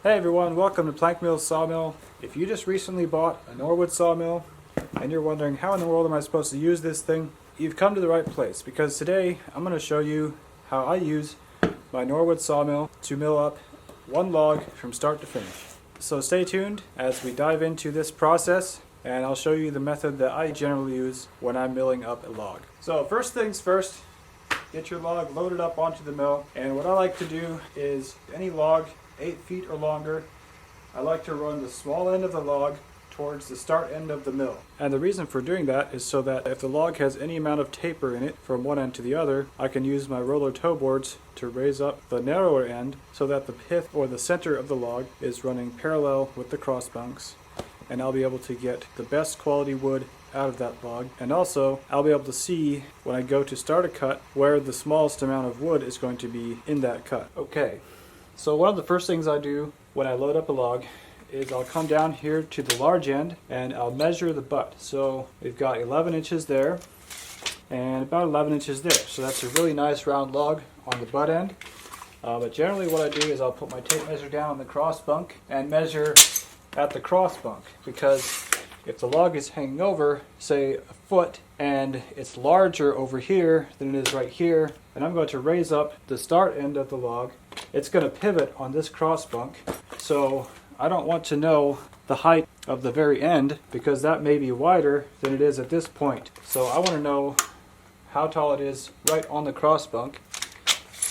Hey everyone, welcome to Plank Mill Sawmill. If you just recently bought a Norwood sawmill and you're wondering how in the world am I supposed to use this thing, you've come to the right place because today I'm going to show you how I use my Norwood sawmill to mill up one log from start to finish. So stay tuned as we dive into this process and I'll show you the method that I generally use when I'm milling up a log. So first things first, get your log loaded up onto the mill, and what I like to do is any log 8 feet or longer, I like to run the small end of the log towards the start end of the mill. And the reason for doing that is so that if the log has any amount of taper in it from one end to the other, I can use my roller toe boards to raise up the narrower end so that the pith or the center of the log is running parallel with the cross bunks, and I'll be able to get the best quality wood out of that log. And also I'll be able to see when I go to start a cut where the smallest amount of wood is going to be in that cut. Okay. So one of the first things I do when I load up a log is I'll come down here to the large end and I'll measure the butt. So we've got 11 inches there and about 11 inches there. So that's a really nice round log on the butt end. But generally what I do is I'll put my tape measure down on the cross bunk and measure at the cross bunk, because if the log is hanging over, say, a foot, and it's larger over here than it is right here, and I'm going to raise up the start end of the log, it's going to pivot on this cross bunk. So I don't want to know the height of the very end, because that may be wider than it is at this point. So I want to know how tall it is right on the cross bunk,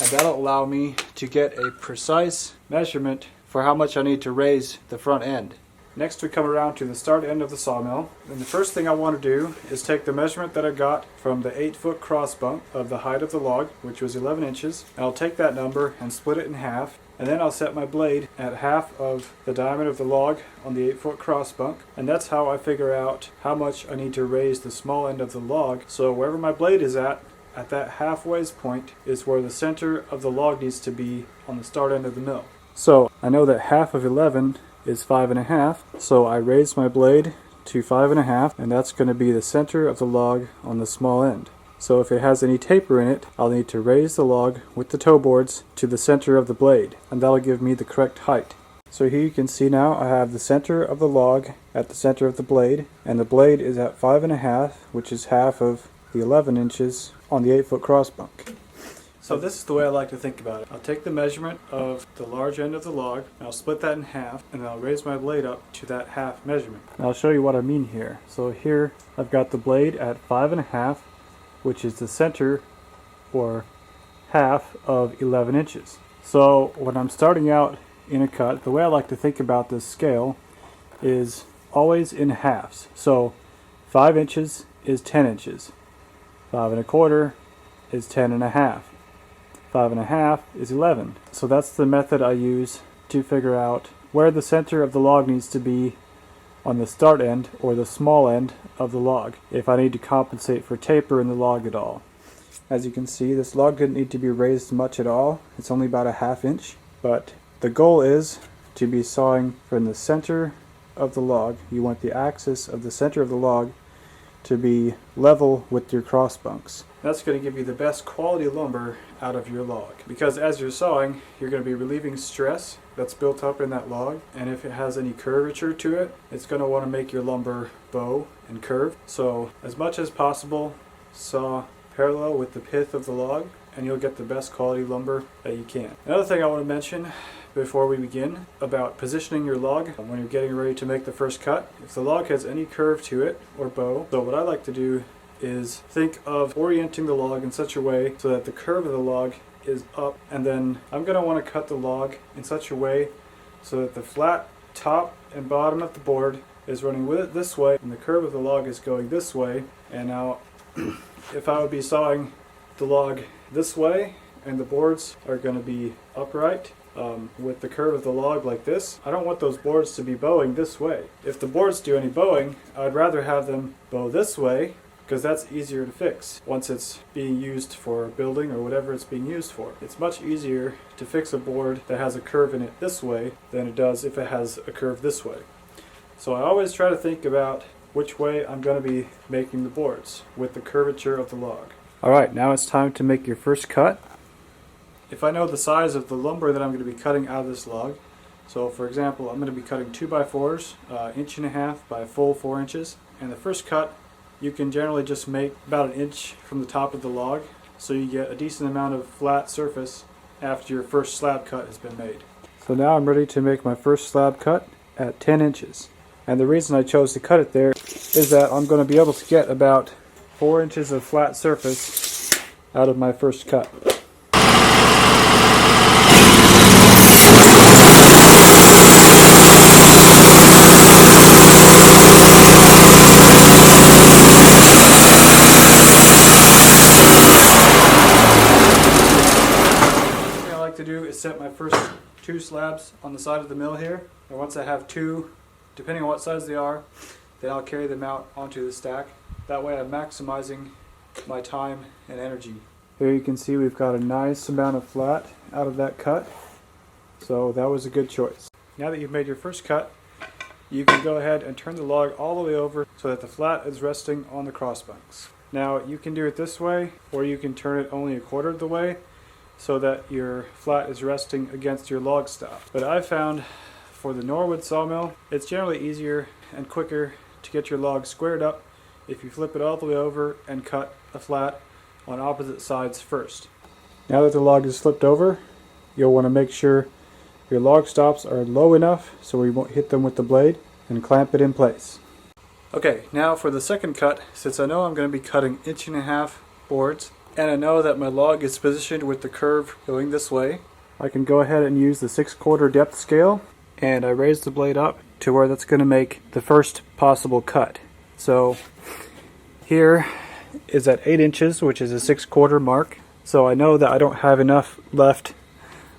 and that'll allow me to get a precise measurement for how much I need to raise the front end. Next we come around to the start end of the sawmill, and the first thing I want to do is take the measurement that I got from the 8-foot cross bunk of the height of the log, which was 11 inches, and I'll take that number and split it in half, and then I'll set my blade at half of the diameter of the log on the 8-foot cross bunk, and that's how I figure out how much I need to raise the small end of the log. So wherever my blade is at that halfway point is where the center of the log needs to be on the start end of the mill. So I know that half of 11 is 5.5, so I raise my blade to 5.5, and that's going to be the center of the log on the small end. So if it has any taper in it, I'll need to raise the log with the toe boards to the center of the blade, and that'll give me the correct height. So here you can see now I have the center of the log at the center of the blade, and the blade is at 5.5, which is half of the 11 inches on the 8-foot cross bunk. So this is the way I like to think about it. I'll take the measurement of the large end of the log, and I'll split that in half, and I'll raise my blade up to that half measurement. And I'll show you what I mean here. So here I've got the blade at 5.5, which is the center or half of 11 inches. So when I'm starting out in a cut, the way I like to think about this scale is always in halves. So 5 inches is 10 inches. 5.25 is 10.5. 5.5 is 11. So that's the method I use to figure out where the center of the log needs to be on the start end or the small end of the log, if I need to compensate for taper in the log at all. As you can see, this log didn't need to be raised much at all. It's only about a ½ inch, but the goal is to be sawing from the center of the log. You want the axis of the center of the log to be level with your cross bunks. That's going to give you the best quality lumber out of your log, because as you're sawing, you're going to be relieving stress that's built up in that log, and if it has any curvature to it, it's going to want to make your lumber bow and curve. So as much as possible, saw parallel with the pith of the log, and you'll get the best quality lumber that you can. Another thing I want to mention before we begin about positioning your log when you're getting ready to make the first cut, if the log has any curve to it or bow, so what I like to do is think of orienting the log in such a way so that the curve of the log is up, and then I'm going to want to cut the log in such a way so that the flat top and bottom of the board is running with it this way and the curve of the log is going this way. And now if I would be sawing the log this way and the boards are going to be upright with the curve of the log like this, I don't want those boards to be bowing this way. If the boards do any bowing, I'd rather have them bow this way, because that's easier to fix once it's being used for building or whatever it's being used for. It's much easier to fix a board that has a curve in it this way than it does if it has a curve this way. So I always try to think about which way I'm going to be making the boards with the curvature of the log. Alright, now it's time to make your first cut. If I know the size of the lumber that I'm going to be cutting out of this log, So for example, I'm going to be cutting 2x4s, 1.5 by full 4 inches. And the first cut, you can generally just make about 1 inch from the top of the log, so you get a decent amount of flat surface after your first slab cut has been made. So now I'm ready to make my first slab cut at 10 inches. And the reason I chose to cut it there is that I'm going to be able to get about 4 inches of flat surface out of my first cut. To do is set my first 2 slabs on the side of the mill here, and once I have 2, depending on what size they are, then I'll carry them out onto the stack. That way I'm maximizing my time and energy. Here you can see we've got a nice amount of flat out of that cut, so that was a good choice. Now that you've made your first cut, you can go ahead and turn the log all the way over so that the flat is resting on the cross bunks. Now you can do it this way, or you can turn it only 1/4 of the way, so that your flat is resting against your log stop. But I found for the Norwood sawmill, it's generally easier and quicker to get your log squared up if you flip it all the way over and cut a flat on opposite sides first. Now that the log is flipped over, you'll want to make sure your log stops are low enough so you won't hit them with the blade, and clamp it in place. Okay, now for the second cut, since I know I'm going to be cutting 1.5 boards, and I know that my log is positioned with the curve going this way, I can go ahead and use the 6/4 depth scale, and I raise the blade up to where that's going to make the first possible cut. So here is at 8 inches, which is a 6/4 mark. So I know that I don't have enough left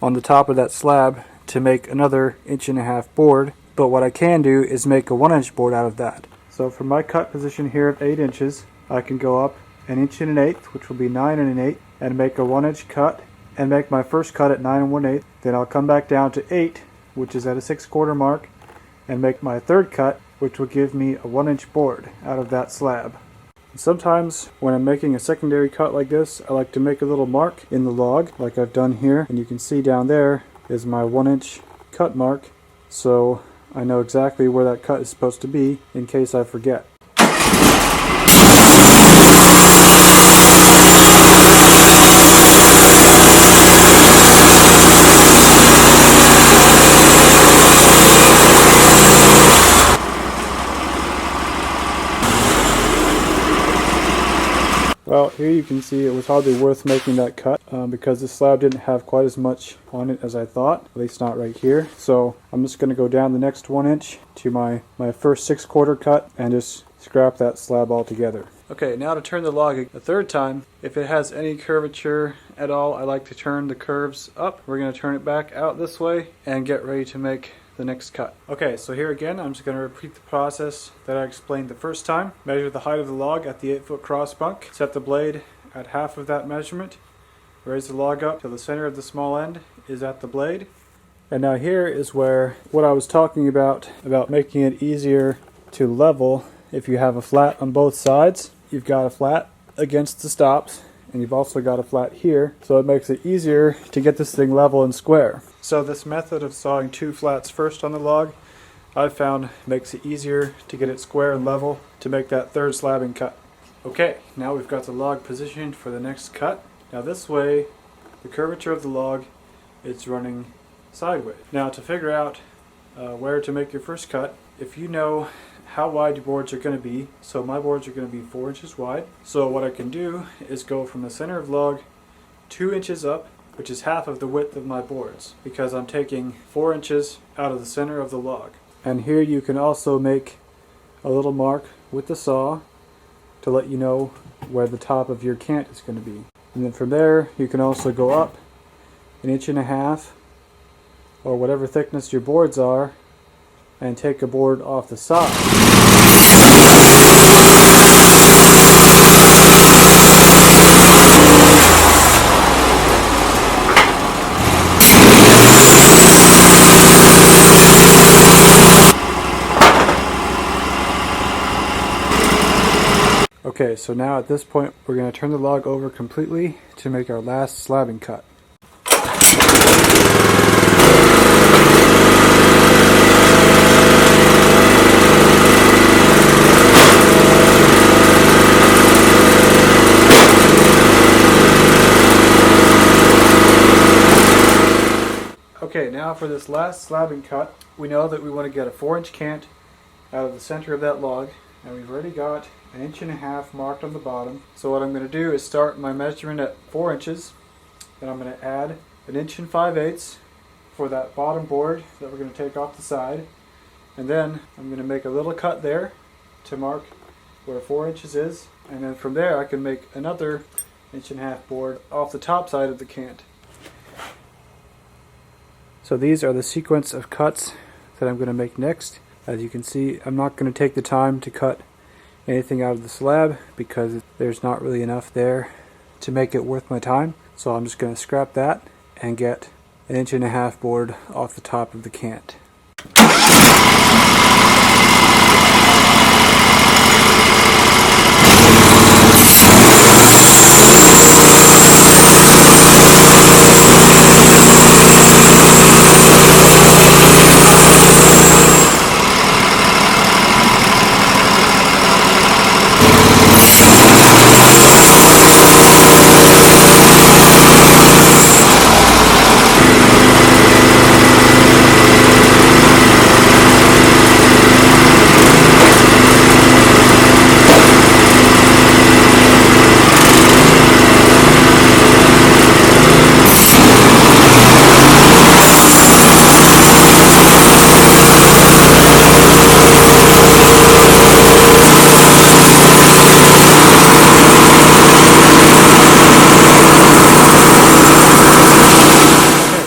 on the top of that slab to make another 1.5 board, but what I can do is make a 1-inch board out of that. So from my cut position here at 8 inches, I can go up 1 1/8 inches, which will be 9 1/8, and make a 1-inch cut, and make my first cut at 9 1/8. Then I'll come back down to 8, which is at a 6/4 mark, and make my third cut, which will give me a 1-inch board out of that slab. Sometimes when I'm making a secondary cut like this, I like to make a little mark in the log, like I've done here, and you can see down there is my 1-inch cut mark, so I know exactly where that cut is supposed to be in case I forget. Well, here you can see it was hardly worth making that cut because this slab didn't have quite as much on it as I thought, at least not right here. So I'm just going to go down the next 1 inch to my first 6/4 cut and just scrap that slab altogether. Okay, now to turn the log a third time, if it has any curvature at all, I like to turn the curves up. We're going to turn it back out this way and get ready to make the next cut. Okay, so here again, I'm just going to repeat the process that I explained the first time. Measure the height of the log at the 8-foot cross bunk. Set the blade at half of that measurement. Raise the log up till the center of the small end is at the blade. And now here is where what I was talking about making it easier to level if you have a flat on both sides. You've got a flat against the stops, and you've also got a flat here, so it makes it easier to get this thing level and square. So this method of sawing 2 flats first on the log, I've found makes it easier to get it square and level to make that third slabbing cut. Okay, now we've got the log positioned for the next cut. Now this way, the curvature of the log is running sideways. Now to figure out where to make your first cut, if you know how wide your boards are going to be, so my boards are going to be 4 inches wide. So what I can do is go from the center of the log 2 inches up, which is half of the width of my boards, because I'm taking 4 inches out of the center of the log. And here you can also make a little mark with the saw to let you know where the top of your cant is going to be. And then from there you can also go up 1.5 inches or whatever thickness your boards are and take a board off the side. Okay, so now at this point we're going to turn the log over completely to make our last slabbing cut. Okay, now for this last slabbing cut, we know that we want to get a 4-inch cant out of the center of that log, and we've already got 1.5 inches marked on the bottom. So what I'm going to do is start my measurement at 4 inches, and I'm going to add 1 5/8 inches for that bottom board that we're going to take off the side, and then I'm going to make a little cut there to mark where 4 inches is, and then from there I can make another 1.5 inch board off the top side of the cant. So these are the sequence of cuts that I'm going to make next. As you can see, I'm not going to take the time to cut anything out of the slab because there's not really enough there to make it worth my time. So I'm just going to scrap that and get 1.5 inch board off the top of the cant.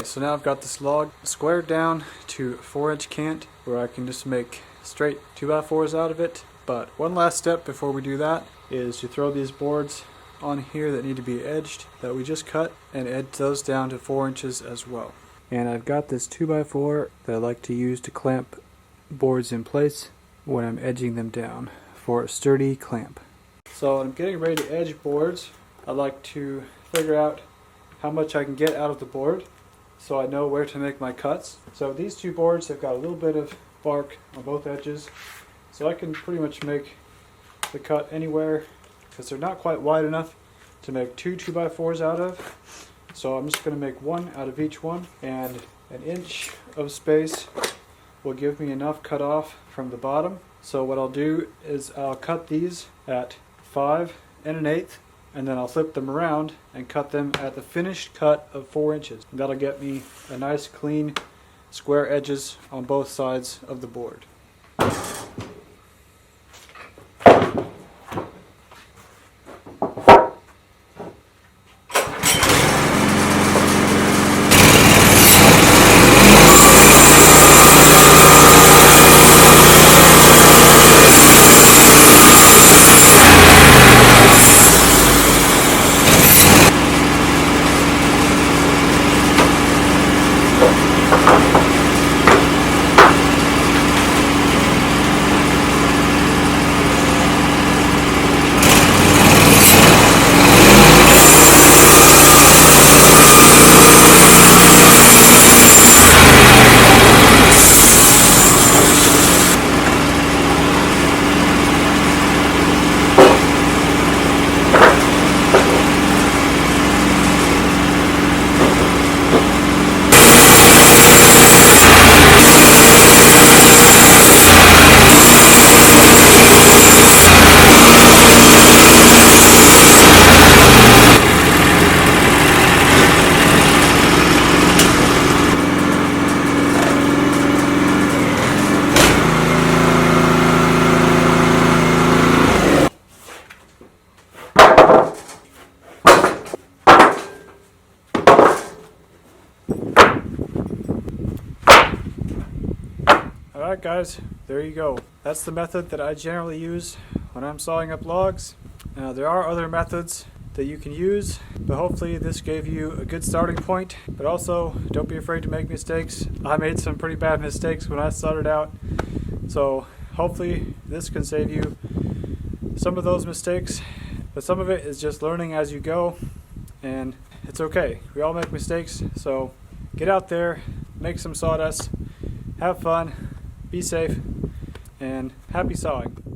So now I've got this log squared down to 4-inch cant where I can just make straight 2x4s out of it. But one last step before we do that is to throw these boards on here that need to be edged that we just cut and edge those down to 4 inches as well. And I've got this 2x4 that I like to use to clamp boards in place when I'm edging them down for a sturdy clamp. So when I'm getting ready to edge boards, I like to figure out how much I can get out of the board, so I know where to make my cuts. So these two boards have got a little bit of bark on both edges, so I can pretty much make the cut anywhere because they're not quite wide enough to make two 2x4s out of. So I'm just going to make one out of each one, and 1 inch of space will give me enough cut off from the bottom. So what I'll do is I'll cut these at 5 1/8, and then I'll flip them around and cut them at the finished cut of 4 inches. And that'll get me a nice clean square edges on both sides of the board. Alright guys, there you go. That's the method that I generally use when I'm sawing up logs. Now there are other methods that you can use, but hopefully this gave you a good starting point. But also, don't be afraid to make mistakes. I made some pretty bad mistakes when I started out, so hopefully this can save you some of those mistakes. But some of it is just learning as you go, and it's okay. We all make mistakes, so get out there, make some sawdust, have fun, be safe, and happy sawing.